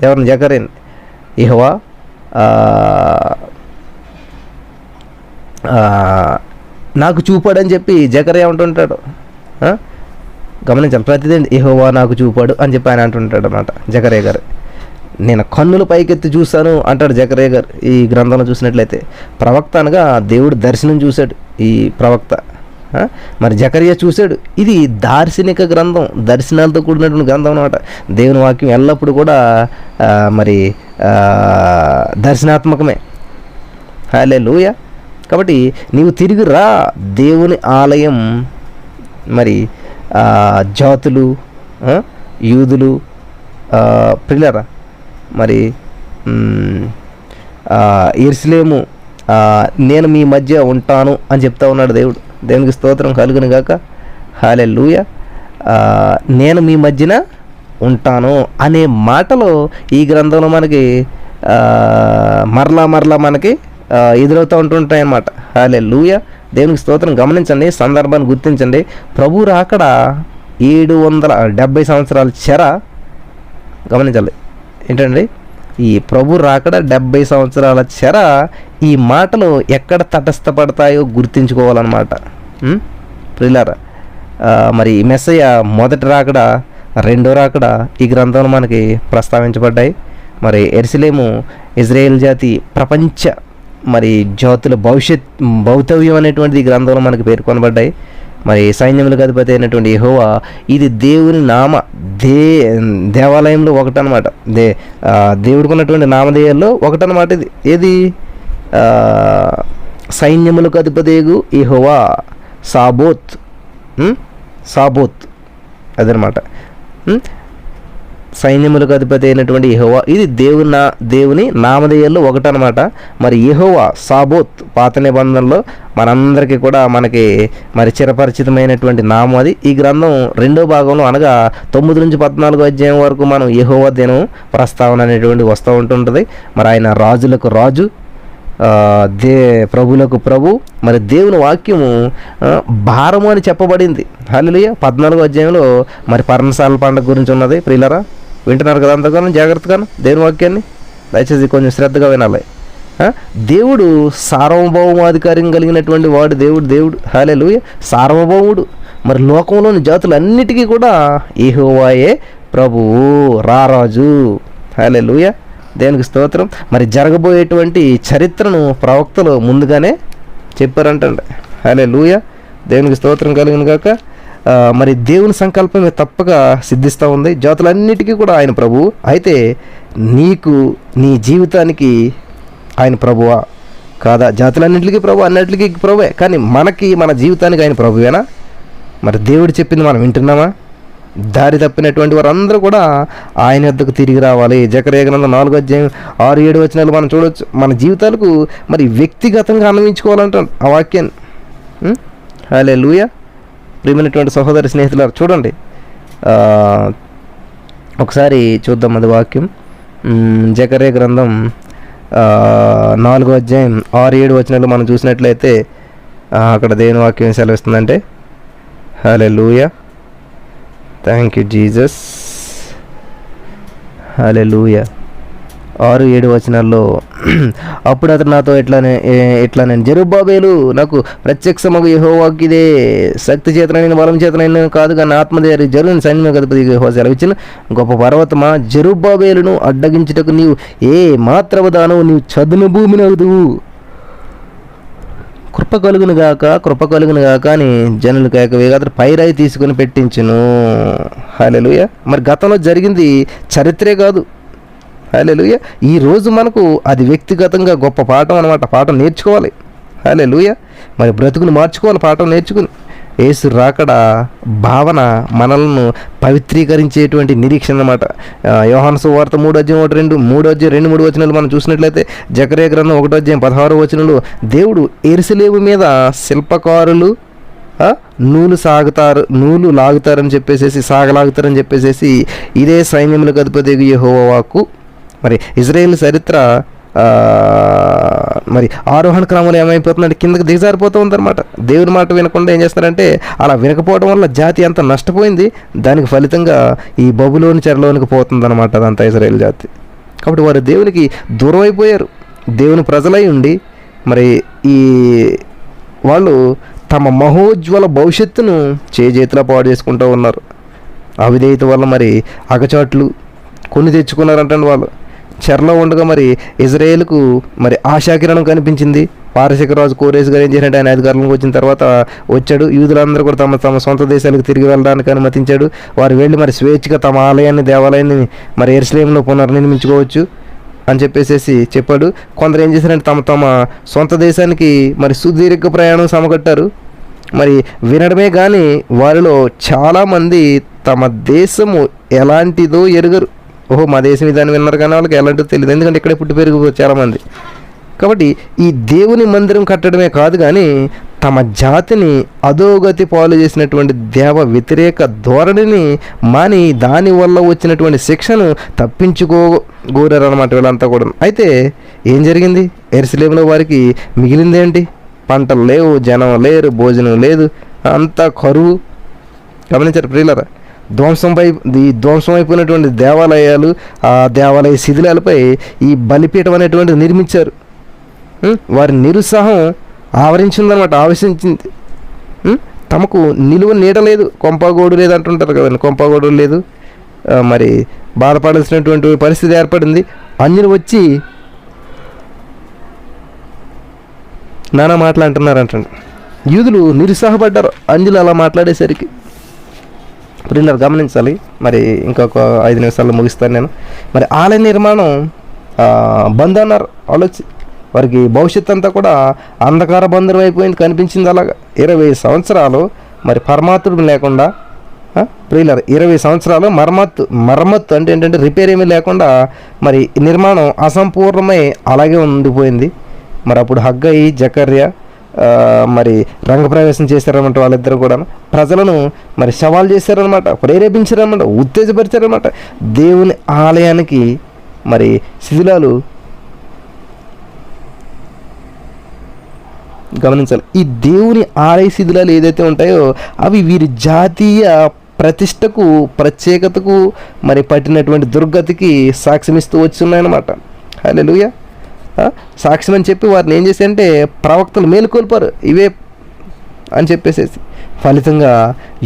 ఎవరిని? జకర్యాని. యెహోవా నాకు చూపాడని చెప్పి జకర్యా అంటుంటాడు. గమనించాలి, ప్రతిదీ యెహోవా నాకు చూపాడు అని చెప్పి ఆయన అంటుంటాడు అనమాట జకర్యా గారు. నేను కన్నులు పైకెత్తి చూశాను అంటాడు జకర్యా గారు. ఈ గ్రంథంలో చూసినట్లయితే ప్రవక్త అనగా దేవుడు దర్శనం చూశాడు ఈ ప్రవక్త. మరి జకర్యా చూశాడు. ఇది దార్శనిక గ్రంథం, దర్శనాలతో కూడినటువంటి గ్రంథం అనమాట. దేవుని వాక్యం ఎల్లప్పుడూ కూడా మరి దర్శనాత్మకమే. హల్లెలూయా. కాబట్టి నీవు తిరిగి రా, దేవుని ఆలయం మరి జాతులు యూదులు ప్రియులారా మరి యెరూషలేము నేను మీ మధ్య ఉంటాను అని చెప్తా ఉన్నాడు దేవుడు. దేవునికి స్తోత్రం కలుగును గాక. హల్లెలూయా. నేను మీ మధ్యన ఉంటాను అనే మాటలు ఈ గ్రంథంలో మనకి మరలా మనకి ఎదురవుతూ ఉంటుంటాయి అన్నమాట. హల్లెలూయా, దేవునికి స్తోత్రం. గమనించండి, సందర్భాన్ని గుర్తించండి. ప్రభు రాకడ 770 సంవత్సరాల చెర. గమనించాలి ఏంటండి, ఈ ప్రభు రాకడ 70 సంవత్సరాల చెర. ఈ మాటలు ఎక్కడ తటస్థపడతాయో గుర్తించుకోవాలన్నమాట. ప్రియులారా, మరి మెస్సయ్య మొదటి రాకడ, రెండో రాకడ ఈ గ్రంథంలో మనకి ప్రస్తావించబడ్డాయి. మరి యెరూషలేము ఇజ్రాయేల్ జాతి ప్రపంచ మరి జాతుల భౌతవ్యం అనేటువంటిది ఈ గ్రంథంలో మనకి పేర్కొనబడ్డాయి. మరి సైన్యములకు అధిపతి అయినటువంటి యెహోవా ఇది దేవుని దేవాలయంలో ఒకటనమాట. దేవుడికి ఉన్నటువంటి నామధేయాల్లో ఒకటనమాట. ఇది ఏది? సైన్యములకు అధిపతియగు యెహోవా సాబోత్ అదనమాట. సైన్యములకు అధిపతి అయినటువంటి యెహోవా ఇది దేవుని నామధేయాల్లో ఒకటనమాట. మరి యెహోవా సాబోత్ పాత నిబంధనలో మనందరికీ కూడా మనకి మరి చిరపరిచితమైనటువంటి నామం అది. ఈ గ్రంథం రెండో భాగంలో అనగా 9 నుంచి 14 అధ్యాయం వరకు మనం యెహోవా దినం ప్రస్తావన అనేటువంటి వస్తూ ఉంటుంటుంది. మరి ఆయన రాజులకు రాజు, ప్రభులకు ప్రభు. మరి దేవుని వాక్యము భారము అని చెప్పబడింది. హల్లెలూయా. 14వ అధ్యాయంలో మరి పర్ణశాల పండుగ గురించి ఉన్నది. ప్రియులరా, వింటున్నారు కదా అంతగానో జాగ్రత్తగాను దేవుని వాక్యాన్ని? దయచేసి కొంచెం శ్రద్ధగా వినాలి. దేవుడు సార్వభౌమాధికారం కలిగినటువంటి వాడు. దేవుడు హల్లెలూయా, సార్వభౌముడు. మరి లోకంలోని జాతులన్నిటికీ కూడా యెహోవాయే ప్రభువు, రారాజు. హల్లెలూయా, దేవునికి స్తోత్రం. మరి జరగబోయేటువంటి చరిత్రను ప్రవక్తలు ముందుగానే చెప్పారంటండి. హల్లెలూయా, దేవునికి స్తోత్రం కలిగిన గాక. మరి దేవుని సంకల్పం తప్పక సిద్ధిస్తూ ఉంది. జాతులన్నిటికీ కూడా ఆయన ప్రభువు. అయితే నీకు నీ జీవితానికి ఆయన ప్రభువా కాదా? జాతులన్నింటికి ప్రభు, అన్నింటికి ప్రభువే. కానీ మన జీవితానికి ఆయన ప్రభువేనా? మరి దేవుడు చెప్పింది మనం వింటున్నామా? దారి తప్పినటువంటి వారందరూ కూడా ఆయన వద్దకు తిరిగి రావాలి. జకర్యా గ్రంథం 4:6-7 వచనాలు మనం చూడవచ్చు. మన జీవితాలకు మరి వ్యక్తిగతంగా అన్వయించుకోవాలంటాం ఆ వాక్యాన్ని. హల్లెలూయా. ప్రియమైనటువంటి సహోదరి స్నేహితులారు చూడండి, ఒకసారి చూద్దాం అది వాక్యం. జకర్యా గ్రంథం 4:6-7 వచనాలు మనం చూసినట్లయితే అక్కడ దేవుని వాక్యం సెలవిస్తుందంటే, హల్లెలూయా, థ్యాంక్ యూ జీసస్, హల్లెలూయా. 6-7 వచనాల్లో అప్పుడు అతడు నాతో ఇట్లా నేను జెరుబ్బాబేలు, నాకు ప్రత్యక్షమగు యెహోవాకి ఇదే శక్తి చేతనైన బలం చేతనైన కాదు కానీ ఆత్మదేరి జరుని సైన్యం గతిపతి యెహోవా సెలవిచ్చిన గొప్ప పర్వతమా, జెరుబ్బాబేలును అడ్డగించుటకు నీవు ఏ మాత్రము దానవు, నీవు చదును భూమిని అవుదువు. కృప కలుగును గాక అని జనులు కేకవేగా అతడు పైరాయి తీసుకుని పెట్టించును. హల్లెలూయా. మరి గతంలో జరిగింది చరిత్రే కాదు. హల్లెలూయా. ఈరోజు మనకు అది వ్యక్తిగతంగా గొప్ప పాఠం అన్నమాట. పాఠం నేర్చుకోవాలి. హల్లెలూయా. మరి బ్రతుకును మార్చుకోవాలి పాఠం నేర్చుకుని. యేసు రాకడ భావన మనలను పవిత్రీకరించేటువంటి నిరీక్షణ అన్నమాట. యోహాను సువార్త 3:2 వచనాలు మనం చూసినట్లయితే, జకర్యా గ్రంథం 1:16 వచనంలో దేవుడు యెరూషలేము మీద శిల్పకారులు నూలు లాగుతారని చెప్పేసి ఇదే సైన్యములకు అధిపతి యెహోవా వాక్కు. మరి ఇజ్రాయేల్ చరిత్ర మరి ఆరోహణ క్రమంలో ఏమైపోతుందంటే కిందకి దిగజారిపోతూ ఉందన్నమాట. దేవుని మాట వినకుండా ఏం చేస్తున్నారంటే, అలా వినకపోవడం వల్ల జాతి అంతా నష్టపోయింది. దానికి ఫలితంగా ఈ బబులోని చెరలోనికి పోతుందన్నమాట అదంతా ఇజ్రాయేల్ జాతి. కాబట్టి వారు దేవునికి దూరం అయిపోయారు. దేవుని ప్రజలై ఉండి మరి ఈ వాళ్ళు తమ మహోజ్వల భవిష్యత్తును చేతిలో పాడు చేసుకుంటూ ఉన్నారు. అవిధేయత వల్ల మరి అగచాట్లు కొని తెచ్చుకున్నారంటే వాళ్ళు. చెరలో ఉండగా మరి ఇజ్రాయేల్కు మరి ఆశాకిరణం కనిపించింది. పారసిక రాజు కోరేసు గారు ఏం చేసినట్టు ఆయన అధికారంలోకి వచ్చిన తర్వాత వచ్చాడు. యూదులందరూ కూడా తమ సొంత దేశాలకు తిరిగి వెళ్ళడానికి అనుమతించాడు. వారు వెళ్ళి మరి స్వేచ్ఛగా తమ దేవాలయాన్ని మరి యెరూషలేములో పునర్నిర్మించుకోవచ్చు అని చెప్పాడు. కొందరు ఏం చేశారంటే తమ సొంత దేశానికి మరి సుదీర్ఘ ప్రయాణం సమకట్టారు. మరి వినడమే కానీ వారిలో చాలామంది తమ దేశము ఎలాంటిదో ఎరుగరు. ఓహో మా దేశం ఇదాన్ని విన్నారు కానీ వాళ్ళకి ఎలాంటిదో తెలియదు. ఎందుకంటే ఇక్కడే పుట్టి పెరుగు చాలామంది. కాబట్టి ఈ దేవుని మందిరం కట్టడమే కాదు కానీ తమ జాతిని అధోగతి పాలు చేసినటువంటి దేవ వ్యతిరేక ధోరణిని మాని దానివల్ల వచ్చినటువంటి శిక్షను తప్పించుకోగోరారు అనమాట వీళ్ళంతా కూడా. అయితే ఏం జరిగింది? యెరూషలేములో వారికి మిగిలిందేంటి? పంటలు లేవు, జనం లేరు, భోజనం లేదు, అంతా కరువు. గమనించారు ప్రియులారా? ధ్వంసం అయిపోయినటువంటి దేవాలయాలు, ఆ దేవాలయ శిథిలాలపై ఈ బలిపీఠం అనేటువంటిది నిర్మించారు. వారి నిరుత్సాహం ఆవరించిందనమాట, ఆవేశించింది. తమకు నిలువ నీడ లేదు, కొంపగోడు లేదు అంటుంటారు కదండి. కొంపగోడు లేదు, మరి బాధపడాల్సినటువంటి పరిస్థితి ఏర్పడింది. అన్యులు వచ్చి నానా మాటలు అంటున్నారంటండి. యూదులు నిరుత్సాహపడ్డారు అన్యులు అలా మాట్లాడేసరికి. ప్రియులారా గమనించాలి. మరి ఇంకొక 5 నిమిషాల్లో ముగిస్తాను నేను. మరి ఆలయ నిర్మాణం బంద్ అన్నారు ఆలోచి. వారికి భవిష్యత్ అంతా కూడా అంధకార బంధం అయిపోయింది, కనిపించింది. అలాగా 20 సంవత్సరాలు మరి పరమాత్ముడు లేకుండా, ప్రియులారా 20 సంవత్సరాలు మరమ్మత్తు అంటే ఏంటంటే రిపేర్ ఏమీ లేకుండా మరి నిర్మాణం అసంపూర్ణమై అలాగే ఉండిపోయింది. మరి అప్పుడు హగ్గయి, జకర్యా మరి రంగప్రవేశం చేశారన్నమాట. వాళ్ళిద్దరు కూడా ప్రజలను మరి సవాల్ చేశారనమాట, ప్రేరేపించారనమాట, ఉత్తేజపరిచారనమాట. దేవుని ఆలయానికి మరి శిథిలాలు గమనించాలి. ఈ దేవుని ఆలయ శిథిలాలు ఏదైతే ఉంటాయో అవి వీరి జాతీయ ప్రతిష్టకు, ప్రత్యేకతకు మరి పట్టినటువంటి దుర్గతికి సాక్ష్యమిస్తూ వచ్చున్నాయన్నమాట. హల్లెలూయా. సాక్ష్యం అని చెప్పి వారిని ఏం చేశారంటే ప్రవక్తలు మేలుకొల్పారు ఇవే అని చెప్పేసి. ఫలితంగా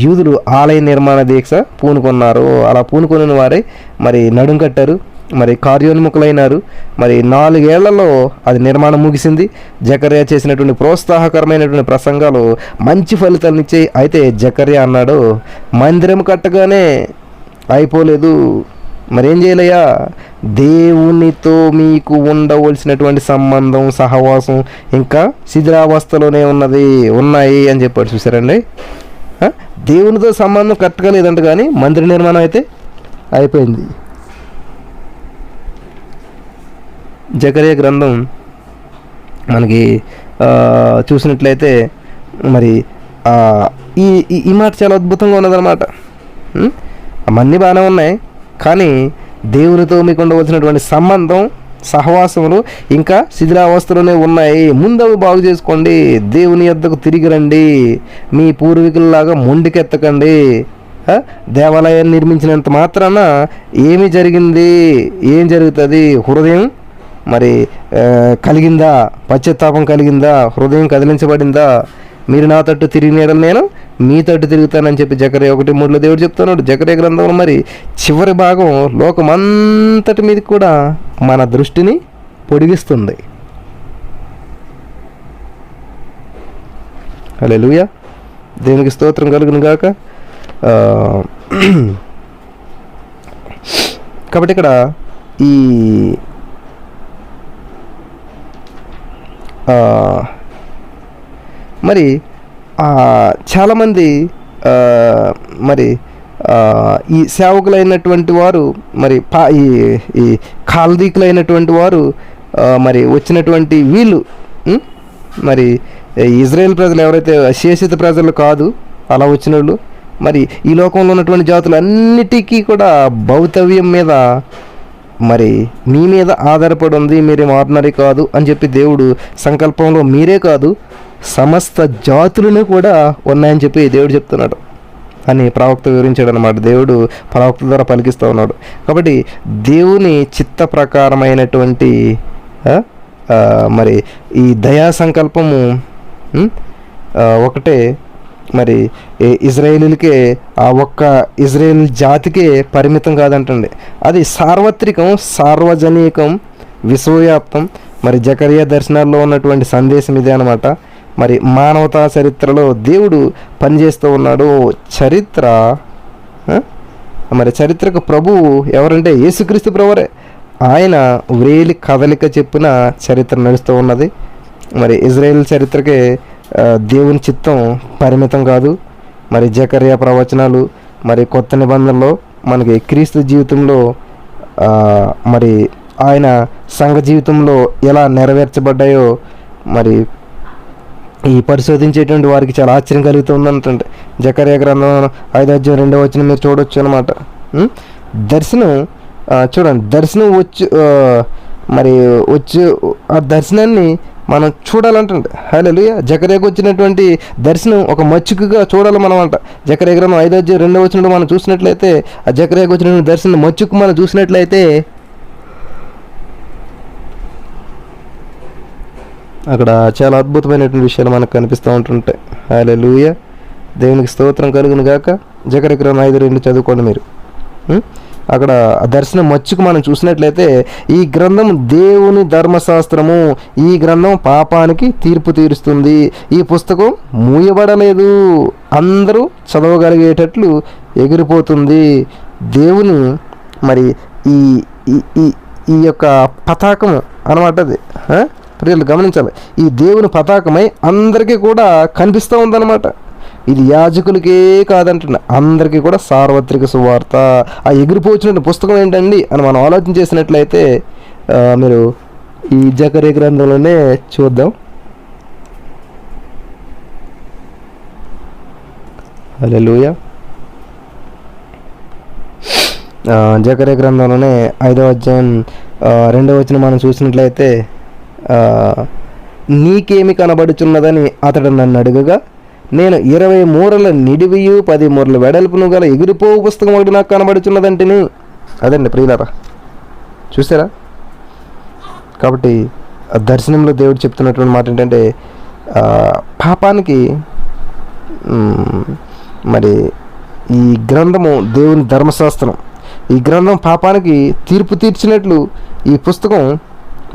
యూదులు ఆలయ నిర్మాణ దీక్ష పూనుకున్నారు. అలా పూనుకున్న వారే మరి నడుం కట్టారు, మరి కార్యోన్ముఖులైనారు. మరి 4 ఏళ్లలో అది నిర్మాణం ముగిసింది. జకర్యా చేసినటువంటి ప్రోత్సాహకరమైనటువంటి ప్రసంగాలు మంచి ఫలితాలను ఇచ్చాయి. అయితే జకర్యా అన్నాడు, మందిరం కట్టగానే అయిపోలేదు, మరేం చేయలేయా, దేవునితో మీకు ఉండవలసినటువంటి సంబంధం, సహవాసం ఇంకా శిథిలావస్థలోనే ఉన్నాయి అని చెప్పాడు. చూసారండి, దేవునితో సంబంధం కరెక్ట్గా లేదంట, కానీ మందిర నిర్మాణం అయితే అయిపోయింది. జకర్యా గ్రంథం మనకి చూసినట్లయితే మరి ఈ ఈ మాట చాలా అద్భుతంగా ఉన్నదన్నమాట. అవన్నీ బాగానే ఉన్నాయి, కానీ దేవునితో మీకు ఉండవలసినటువంటి సంబంధం, సహవాసములు ఇంకా శిథిలావస్థలోనే ఉన్నాయి. ముందు అవి బాగు చేసుకోండి. దేవుని యొద్దకు తిరిగి రండి. మీ పూర్వీకుల్లాగా మొండికెత్తకండి. దేవాలయాన్ని నిర్మించినంత మాత్రాన ఏమి జరిగింది, ఏం జరుగుతుంది? హృదయం మరి కలిగిందా? పశ్చాత్తాపం కలిగిందా? హృదయం కదిలించబడిందా? మీరు నా తట్టు తిరిగిన నేను మీ తట్టు తిరుగుతానని చెప్పి జకర్యా 1:3 దేవుడు చెప్తున్నాడు. జకర్యా గ్రంథంలో మరి చివరి భాగం లోకమంతటి మీద కూడా మన దృష్టిని పొడిగిస్తుంది. హల్లెలూయా, దేవునికి స్తోత్రం కలుగును గాక. కాబట్టి ఇక్కడ ఈ మరి చాలామంది మరి ఈ సేవకులైనటువంటి వారు మరి ఈ కాల్దీకులైనటువంటి వారు మరి వచ్చినటువంటి వీళ్ళు మరి ఇజ్రాయేల్ ప్రజలు ఎవరైతే శేషిత ప్రజలు కాదు, అలా వచ్చిన వాళ్ళు మరి ఈ లోకంలో ఉన్నటువంటి జాతులన్నిటికీ కూడా భౌతవ్యం మీద మరి మీ మీద ఆధారపడి ఉంది, మీరేం ఆర్డినరీ కాదు అని చెప్పి దేవుడు సంకల్పంలో మీరే కాదు సమస్త జాతులను కూడా ఉన్నాయని చెప్పి దేవుడు చెప్తున్నాడు అని ప్రవక్త వివరించాడు అనమాట. దేవుడు ప్రవక్త ద్వారా పలికిస్తూ ఉన్నాడు. కాబట్టి దేవుని చిత్త ప్రకారమైనటువంటి మరి ఈ దయా సంకల్పము ఒకటే మరి ఇజ్రాయేలీలకే, ఆ ఒక్క ఇజ్రాయేల్ జాతికే పరిమితం కాదంటండి. అది సార్వత్రికం, సార్వజనీకం, విశ్వవ్యాప్తం. మరి జకర్యా దర్శనాల్లో ఉన్నటువంటి సందేశం ఇదే అనమాట. మరి మానవతా చరిత్రలో దేవుడు పనిచేస్తూ ఉన్నాడు. మరి చరిత్రకు ప్రభువు ఎవరంటే యేసుక్రీస్తు ప్రభువే. ఆయన వ్రేలి కదలిక చెప్పిన చరిత్ర నడుస్తూ ఉన్నది. మరి ఇజ్రాయేల్ చరిత్రకే దేవుని చిత్తం పరిమితం కాదు. మరి జకర్యా ప్రవచనాలు మరి కొత్త నిబంధనలో మనకి క్రీస్తు జీవితంలో మరి ఆయన సంఘ జీవితంలో ఎలా నెరవేర్చబడ్డాయో మరి ఈ పరిశోధించేటువంటి వారికి చాలా ఆశ్చర్యం కలుగుతుందంటే జకర్యా గ్రంథం 5:2 మీరు చూడవచ్చు అనమాట. దర్శనం చూడండి, దర్శనం మరి ఆ దర్శనాన్ని మనం చూడాలంటే హల్లెలూయా. జకర్యాకు వచ్చినటువంటి దర్శనం ఒక మచ్చుకగా చూడాలి మనం అంట. జకర్యా గ్రంథం 5:2 మనం చూసినట్లయితే ఆ జకర్యాకు వచ్చినటువంటి దర్శనం మచ్చుకు మనం చూసినట్లయితే అక్కడ చాలా అద్భుతమైనటువంటి విషయాలు మనకు కనిపిస్తూ ఉంటుంటాయి. హల్లెలూయా, దేవునికి స్తోత్రం కలుగును గాక. జకర్యా గ్రంథం 5:2 చదువుకోండి మీరు. అక్కడ దర్శనం మచ్చుకు మనం చూసినట్లయితే ఈ గ్రంథం దేవుని ధర్మశాస్త్రము, ఈ గ్రంథం పాపానికి తీర్పు తీరుస్తుంది, ఈ పుస్తకం మూయబడలేదు, అందరూ చదవగలిగేటట్లు ఎగిరిపోతుంది. దేవుని మరి ఈ ఈ యొక్క పతాకము అనమాట. అది ప్రియులు గమనించాలి, ఈ దేవుని పతాకమై అందరికీ కూడా కనిపిస్తూ ఉందన్నమాట. ఇది యాజకులకే కాదంటున్నా, అందరికీ కూడా సార్వత్రిక సువార్త. ఆ ఎగిరిపోవచ్చిన పుస్తకం ఏంటండి అని మనం ఆలోచన చేసినట్లయితే మీరు ఈ జకర్యా గ్రంథంలోనే చూద్దాం. హల్లెలూయా. జకర్యా గ్రంథంలోనే 5:2 మనం చూసినట్లయితే నీకేమి కనబడుచున్నదని అతడు నన్ను అడుగగా నేను 20 మూరల నిడివియు 10 మూరల వెడల్పును గల ఎగిరిపోవు పుస్తకం ఒకటి నాకు కనబడుచున్నదంటిని. అదండి ప్రియులారా, చూసారా? కాబట్టి దర్శనంలో దేవుడు చెప్తున్నటువంటి మాట ఏంటంటే పాపానికి మరి ఈ గ్రంథము దేవుని ధర్మశాస్త్రం, ఈ గ్రంథం పాపానికి తీర్పు తీర్చినట్లు ఈ పుస్తకం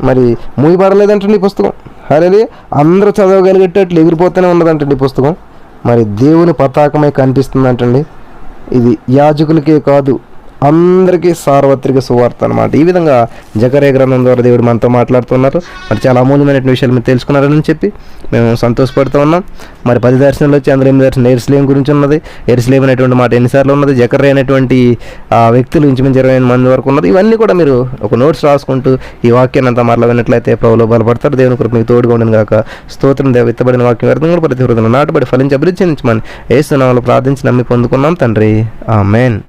మరి మూయబడలేదంటండి. ఈ పుస్తకం హల్లెలూయా అందరూ చదవగలిగేటట్లు ఎగిరిపోతూనే ఉన్నదంటండి ఈ పుస్తకం. మరి దేవుని పతాకమై కనిపిస్తుందంటండి. ఇది యాజకులకే కాదు, అందరికీ సార్వత్రిక సువార్త అనమాట. ఈ విధంగా జకర్యా గ్రంథం ద్వారా దేవుడు మనతో మాట్లాడుతున్నారు. మరి చాలా అమూల్యమైన విషయాలు మీరు తెలుసుకున్నారని చెప్పి మేము సంతోషపడుతూ ఉన్నాం. మరి 10 దర్శనాలు వచ్చి అందులో 8 దర్శనం ఎరుసలేం గురించి ఉన్నది. ఎరుసలేం అనేటువంటి మాట ఎన్నిసార్లు ఉన్నది, జకర్యా అనేటువంటి వ్యక్తులు ఇంచుమించు 25 మంది వరకు ఉన్నది. ఇవన్నీ కూడా మీరు ఒక నోట్స్ రాసుకుంటూ ఈ వాక్యాన్ని అంతా మరలా విన్నట్లయితే ప్రభువులో బలపడతారు. దేవుని కృప మీకు తోడుగా ఉండను గాక. స్తోత్రం. విత్తబడిన వాక్యం వ్యర్థం కూడా ప్రతి హృదయంలో నాటుబడి ఫలించి అభివృద్ధి చెందించమని యేసు నామములో ప్రార్థించి నమ్మి పొందుకున్నాం తండ్రి. ఆమేన్.